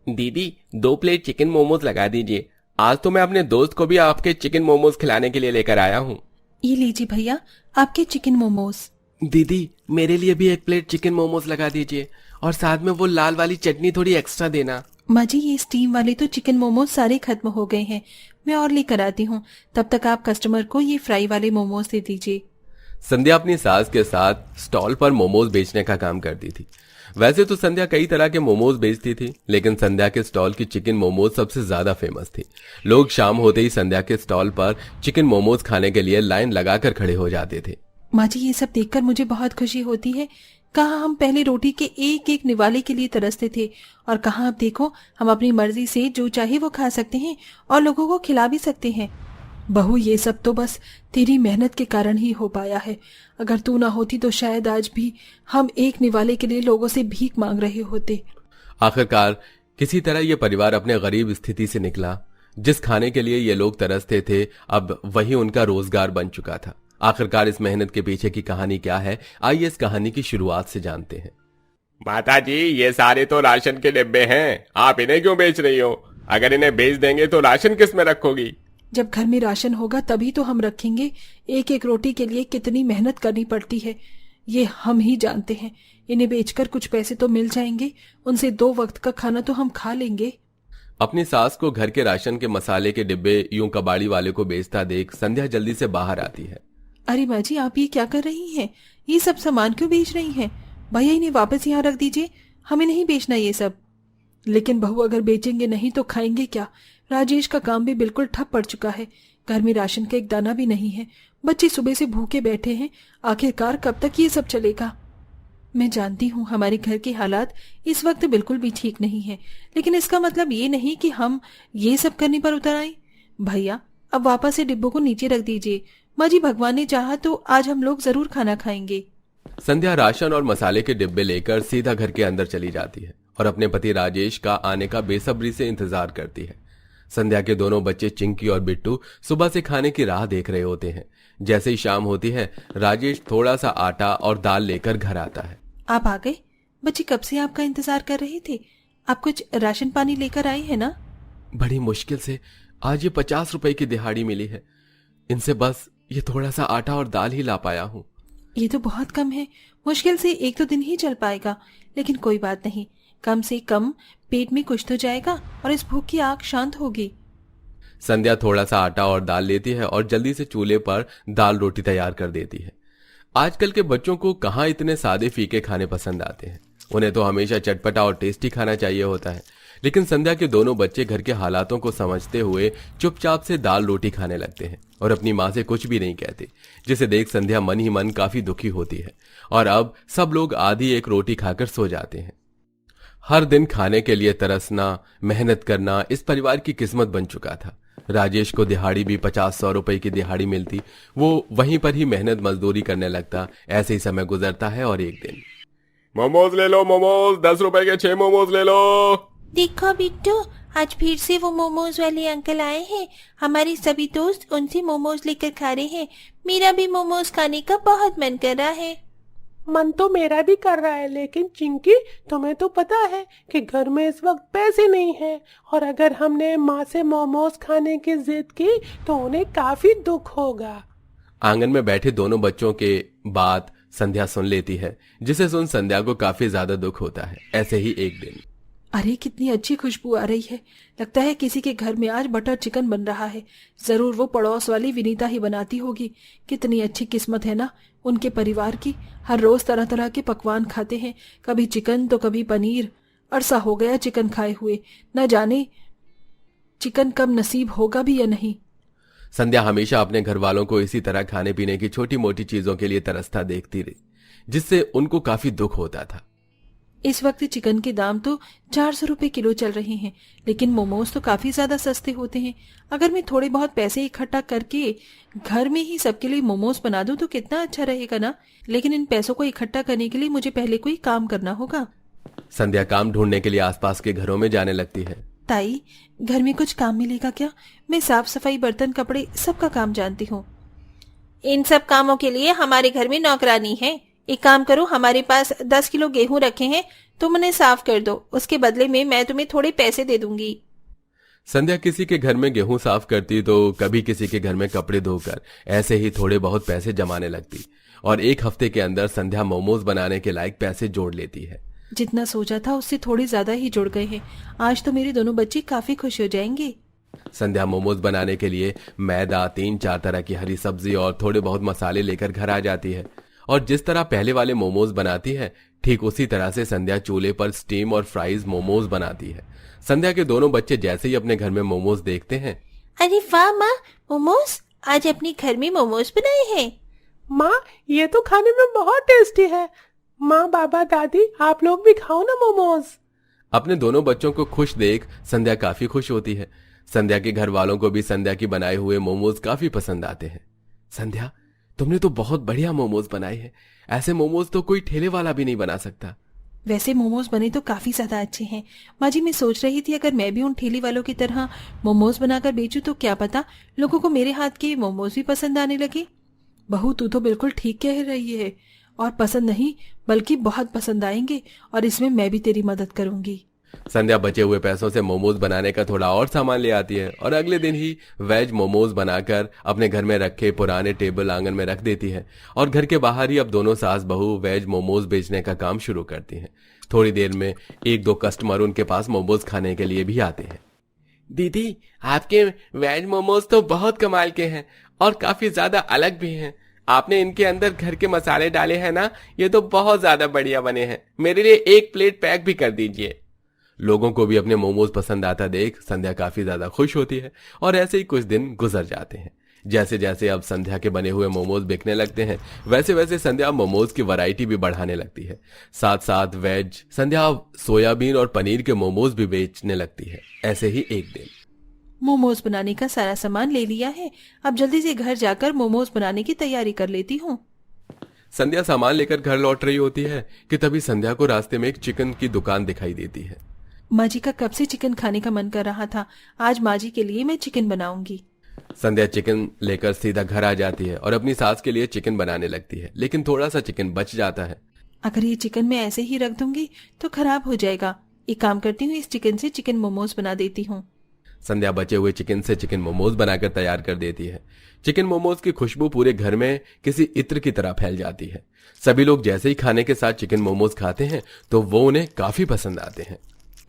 दीदी 2 plate chicken momos लगा दीजिए। आज तो मैं अपने दोस्त को भी आपके चिकन मोमोज खिलाने के लिए लेकर आया हूँ। ये लीजिए भैया, आपके चिकन मोमोज। दीदी मेरे लिए भी 1 प्लेट चिकन मोमोज लगा दीजिए और साथ में वो लाल वाली चटनी थोड़ी एक्स्ट्रा देना। माँ जी, ये स्टीम वाले तो चिकन मोमोज सारे खत्म हो गए हैं, मैं और लेकर आती हूँ। तब तक आप कस्टमर को ये फ्राई वाले मोमोज दे दीजिए। संध्या अपनी सास के साथ स्टॉल पर मोमोज बेचने का काम करती थी। वैसे तो संध्या कई तरह के मोमोज बेचती थी, लेकिन संध्या के स्टॉल की चिकन मोमोज सबसे ज्यादा फेमस थी। लोग शाम होते ही संध्या के स्टॉल पर चिकन मोमोज खाने के लिए लाइन लगाकर खड़े हो जाते थे। माँ जी, ये सब देखकर मुझे बहुत खुशी होती है। कहाँ हम पहले रोटी के एक एक निवाले के लिए तरसते थे, और कहाँ अब देखो हम अपनी मर्जी से जो चाहे वो खा सकते हैं और लोगों को खिला भी सकते हैं। बहू, ये सब तो बस तेरी मेहनत के कारण ही हो पाया है। अगर तू ना होती तो शायद आज भी हम एक निवाले के लिए लोगों से भीख मांग रहे होते। आखिरकार किसी तरह ये परिवार अपने गरीब स्थिति से निकला। जिस खाने के लिए ये लोग तरसते थे, अब वही उनका रोजगार बन चुका था। आखिरकार इस मेहनत के पीछे की कहानी क्या है, आइए इस कहानी की शुरुआत से जानते हैं। माता जी, ये सारे तो राशन के डिब्बे हैं, आप इन्हें क्यों बेच रही हो? अगर इन्हें बेच देंगे तो राशन किस में रखोगी? जब घर में राशन होगा तभी तो हम रखेंगे। एक एक रोटी के लिए कितनी मेहनत करनी पड़ती है, ये हम ही जानते हैं। इन्हें बेचकर कुछ पैसे तो मिल जाएंगे, उनसे 2 वक्त का खाना तो हम खा लेंगे। अपनी सास को घर के राशन के मसाले के डिब्बे यूं कबाड़ी वाले को बेचता देख संध्या जल्दी से बाहर आती है। अरे माँ जी, आप ये क्या कर रही हैं? ये सब सामान क्यों बेच रही हैं? भैया, इन्हें वापस यहाँ रख दीजिए, हमें नहीं बेचना ये सब। लेकिन बहू, अगर बेचेंगे नहीं तो खाएंगे क्या? राजेश का काम भी बिल्कुल ठप पड़ चुका है। घर में राशन का एक दाना भी नहीं है। बच्चे सुबह से भूखे बैठे हैं। आखिरकार कब तक ये सब चलेगा? मैं जानती हूँ हमारे घर के हालात इस वक्त बिल्कुल भी ठीक नहीं है, लेकिन इसका मतलब ये नहीं कि हम ये सब करने पर उतर आए। भैया, अब वापस से डिब्बों को नीचे रख दीजिए। माँ जी, भगवान ने चाहा तो आज हम लोग जरूर खाना खाएंगे। संध्या राशन और मसाले के डिब्बे लेकर सीधा घर के अंदर चली जाती है और अपने पति राजेश का आने का बेसब्री से इंतजार करती है। संध्या के दोनों बच्चे चिंकी और बिट्टू सुबह से खाने की राह देख रहे होते हैं। जैसे ही शाम होती है, राजेश थोड़ा सा आटा और दाल लेकर घर आता है। आप आ गए? बच्चे कब से आपका इंतजार कर रहे थे। आप कुछ राशन पानी लेकर आए हैं ना? बड़ी मुश्किल से आज ये 50 रुपए की दिहाड़ी मिली है, इनसे बस ये थोड़ा सा आटा और दाल ही ला पाया हूँ। ये तो बहुत कम है। मुश्किल से 1-2 दिन ही चल पाएगा, लेकिन कोई बात नहीं, कम से कम पेट में कुछ तो जाएगा और इस भूख की आग शांत होगी। संध्या थोड़ा सा आटा और दाल लेती है और जल्दी से चूल्हे पर दाल रोटी तैयार कर देती है। आजकल के बच्चों को कहाँ इतने सादे फीके खाने पसंद आते हैं, उन्हें तो हमेशा चटपटा और टेस्टी खाना चाहिए होता है। लेकिन संध्या के दोनों बच्चे घर के हालातों को समझते हुए चुपचाप से दाल रोटी खाने लगते हैं और अपनी माँ से कुछ भी नहीं कहते, जिसे देख संध्या मन ही मन काफी दुखी होती है। और अब सब लोग आधी एक रोटी खाकर सो जाते हैं। हर दिन खाने के लिए तरसना, मेहनत करना इस परिवार की किस्मत बन चुका था। राजेश को दिहाड़ी भी 50-100 रुपए की दिहाड़ी मिलती, वो वहीं पर ही मेहनत मजदूरी करने लगता। ऐसे ही समय गुजरता है और एक दिन, मोमोज ले लो, मोमोज 10 रुपए के 6 मोमोज ले लो। देखो बिट्टू, आज फिर से वो मोमोज वाले अंकल आए हैं। हमारे सभी दोस्त उनसे मोमोज लेकर खा रहे हैं। मेरा भी मोमोज खाने का बहुत मन कर रहा है। मन तो मेरा भी कर रहा है, लेकिन चिंकी, तुम्हें तो पता है कि घर में इस वक्त पैसे नहीं हैं, और अगर हमने माँ से मोमोज खाने की जिद की तो उन्हें काफी दुख होगा। आंगन में बैठे दोनों बच्चों के बात संध्या सुन लेती है, जिसे सुन संध्या को काफी ज्यादा दुख होता है। ऐसे ही एक दिन, अरे कितनी अच्छी खुशबू आ रही है। लगता है किसी के घर में आज बटर चिकन बन रहा है। जरूर वो पड़ोस वाली विनीता ही बनाती होगी। कितनी अच्छी किस्मत है ना उनके परिवार की। हर रोज तरह तरह के पकवान खाते हैं, कभी चिकन तो कभी पनीर। अरसा हो गया चिकन खाए हुए, न जाने चिकन कब नसीब होगा भी या नहीं। संध्या हमेशा अपने घर वालों को इसी तरह खाने पीने की छोटी मोटी चीजों के लिए तरसता देखती रही, जिससे उनको काफी दुख होता था। इस वक्त चिकन के दाम तो 400 रुपए किलो चल रहे हैं, लेकिन मोमोज तो काफी ज्यादा सस्ते होते हैं। अगर मैं थोड़े बहुत पैसे इकट्ठा करके घर में ही सबके लिए मोमोज बना दूं तो कितना अच्छा रहेगा ना। लेकिन इन पैसों को इकट्ठा करने के लिए मुझे पहले कोई काम करना होगा। संध्या काम ढूंढने के लिए आसपास के घरों में जाने लगती है। ताई, घर में कुछ काम मिलेगा क्या? मैं साफ सफाई, बर्तन, कपड़े सबका काम जानती हूँ। इन सब कामों के लिए हमारे घर में नौकरानी है। एक काम करो, हमारे पास 10 किलो गेहूं रखे हैं, तुम उन्हें साफ कर दो, उसके बदले में मैं तुम्हें थोड़े पैसे दे दूंगी। संध्या किसी के घर में गेहूं साफ करती तो कभी किसी के घर में कपड़े धोकर ऐसे ही थोड़े बहुत पैसे जमाने लगती और एक हफ्ते के अंदर संध्या मोमोज बनाने के लायक पैसे जोड़ लेती है। जितना सोचा था उससे थोड़े ज्यादा ही जुड़ गए हैं। आज तो मेरे दोनों बच्चे काफी खुश हो जाएंगे। संध्या मोमोज बनाने के लिए मैदा, 3-4 तरह की हरी सब्जी और थोड़े बहुत मसाले लेकर घर आ जाती है और जिस तरह पहले वाले मोमोज बनाती है ठीक उसी तरह से संध्या चूल्हे पर स्टीम और फ्राइज मोमोज बनाती है। संध्या के दोनों बच्चे जैसे ही अपने घर में मोमोज देखते हैं, अरे वाह माँ, मोमोज! आज अपने घर में मोमोज बनाए हैं। माँ, ये तो खाने में बहुत टेस्टी है। माँ, बाबा, दादी, आप लोग भी खाओ ना मोमोज। अपने दोनों बच्चों को खुश देख संध्या काफी खुश होती है। संध्या के घर वालों को भी संध्या की बनाए हुए मोमोज काफी पसंद आते हैं। संध्या, तुमने तो बहुत बढ़िया मोमोज बनाए हैं। ऐसे मोमोज तो कोई ठेले वाला भी नहीं बना सकता। वैसे मोमोज बने तो काफी ज्यादा अच्छे हैं। माँ जी, मैं सोच रही थी अगर मैं भी उन ठेली वालों की तरह मोमोज बनाकर बेचूं तो क्या पता लोगों को मेरे हाथ के मोमोज भी पसंद आने लगे। बहू, तू तो बिल्कुल ठीक कह रही है, और पसंद नहीं बल्कि बहुत पसंद आएंगे, और इसमें मैं भी तेरी मदद करूंगी। संध्या बचे हुए पैसों से मोमोज बनाने का थोड़ा और सामान ले आती है और अगले दिन ही वेज मोमोज बनाकर अपने घर में रखे पुराने टेबल आंगन में रख देती है और घर के बाहर ही अब दोनों सास बहू वेज मोमोज बेचने का काम शुरू करती हैं। थोड़ी देर में 1-2 कस्टमर उनके पास मोमोज खाने के लिए भी आते हैं। दीदी, आपके वेज मोमोज तो बहुत कमाल के हैं और काफी ज्यादा अलग भी हैं। आपने इनके अंदर घर के मसाले डाले हैं ना, ये तो बहुत ज्यादा बढ़िया बने हैं। मेरे लिए 1 प्लेट पैक भी कर दीजिए। लोगों को भी अपने मोमोज पसंद आता देख संध्या काफी ज्यादा खुश होती है और ऐसे ही कुछ दिन गुजर जाते हैं। जैसे जैसे अब संध्या के बने हुए मोमोज बिकने लगते हैं वैसे वैसे संध्या मोमोज की वैरायटी भी बढ़ाने लगती है। साथ साथ वेज संध्या सोयाबीन और पनीर के मोमोज भी बेचने लगती है। ऐसे ही एक दिन मोमोज बनाने का सारा सामान ले लिया है, अब जल्दी से घर जाकर मोमोज बनाने की तैयारी कर लेती हूँ। संध्या सामान लेकर घर लौट रही होती है कि तभी संध्या को रास्ते में एक चिकन की दुकान दिखाई देती है। माँ जी का कब से चिकन खाने का मन कर रहा था, आज माँ जी के लिए मैं चिकन बनाऊंगी। संध्या चिकन लेकर सीधा घर आ जाती है और अपनी सास के लिए चिकन बनाने लगती है, लेकिन थोड़ा सा चिकन बच जाता है। अगर ये चिकन मैं ऐसे ही रख दूंगी तो खराब हो जाएगा। एक काम करती हूँ, इस चिकन से चिकन मोमोज बना देती हूँ। संध्या बचे हुए चिकन से चिकन मोमोज बनाकर तैयार कर देती है। चिकन मोमोज की खुशबू पूरे घर में किसी इत्र की तरह फैल जाती है। सभी लोग जैसे ही खाने के साथ चिकन मोमोज खाते हैं तो वो उन्हें काफी पसंद आते हैं।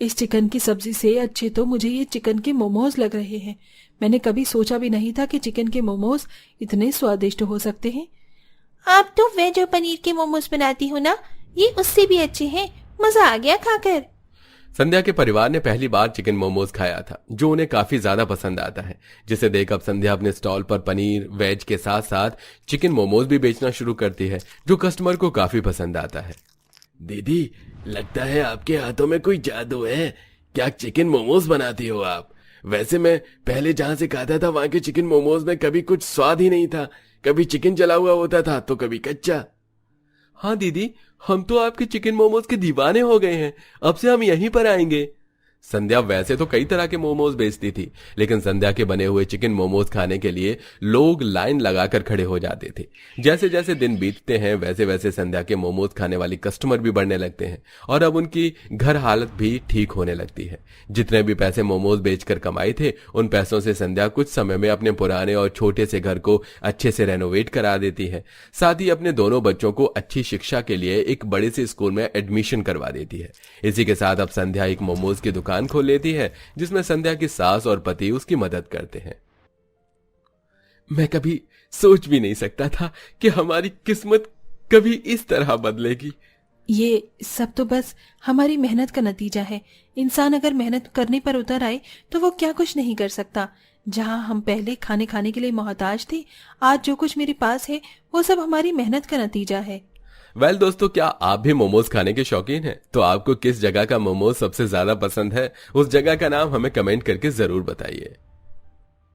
इस चिकन की सब्जी से अच्छे तो मुझे ये चिकन के मोमोज लग रहे हैं। मैंने कभी सोचा भी नहीं था कि चिकन के मोमोज इतने स्वादिष्ट हो सकते हैं। आप तो वेज और पनीर के मोमोज बनाती हो ना, ये उससे भी अच्छे हैं। मजा आ गया खाकर। संध्या के परिवार ने पहली बार चिकन मोमोज खाया था जो उन्हें काफी ज्यादा पसंद आता है, जिसे देख अब संध्या अपने स्टॉल पर पनीर वेज के साथ साथ चिकन मोमोज भी बेचना शुरू करती है जो कस्टमर को काफी पसंद आता है। दीदी, लगता है आपके हाथों में कोई जादू है। क्या चिकन मोमोज बनाती हो आप? वैसे मैं पहले जहां से खाता था वहां के चिकन मोमोज में कभी कुछ स्वाद ही नहीं था। कभी चिकन जला हुआ होता था तो कभी कच्चा। हाँ दीदी, हम तो आपके चिकन मोमोज के दीवाने हो गए हैं। अब से हम यहीं पर आएंगे। संध्या वैसे तो कई तरह के मोमोज बेचती थी, लेकिन संध्या के बने हुए चिकन मोमोज खाने के लिए लोग लाइन लगाकर खड़े हो जाते थे। जैसे जैसे दिन बीतते हैं वैसे वैसे संध्या के मोमोज खाने वाली कस्टमर भी बढ़ने लगते हैं और अब उनकी घर हालत भी ठीक होने लगती है। जितने भी पैसे मोमोज बेचकर कमाए थे उन पैसों से संध्या कुछ समय में अपने पुराने और छोटे से घर को अच्छे से रेनोवेट करा देती है। साथ ही अपने दोनों बच्चों को अच्छी शिक्षा के लिए एक बड़े से स्कूल में एडमिशन करवा देती है। इसी के साथ अब संध्या एक मोमोज की दुकान खोल लेती है जिसमें संध्या की सास और पति उसकी मदद करते हैं। मैं कभी सोच भी नहीं सकता था कि हमारी किस्मत कभी इस तरह बदलेगी। ये सब तो बस हमारी मेहनत का नतीजा है। इंसान अगर मेहनत करने पर उतर आए तो वो क्या कुछ नहीं कर सकता। जहां हम पहले खाने के लिए मोहताज थे, आज जो कुछ मेरे पास है वो सब हमारी मेहनत का नतीजा है। वेल दोस्तों, क्या आप भी मोमोज खाने के शौकीन हैं? तो आपको किस जगह का मोमोज सबसे ज्यादा पसंद है, उस जगह का नाम हमें कमेंट करके जरूर बताइए।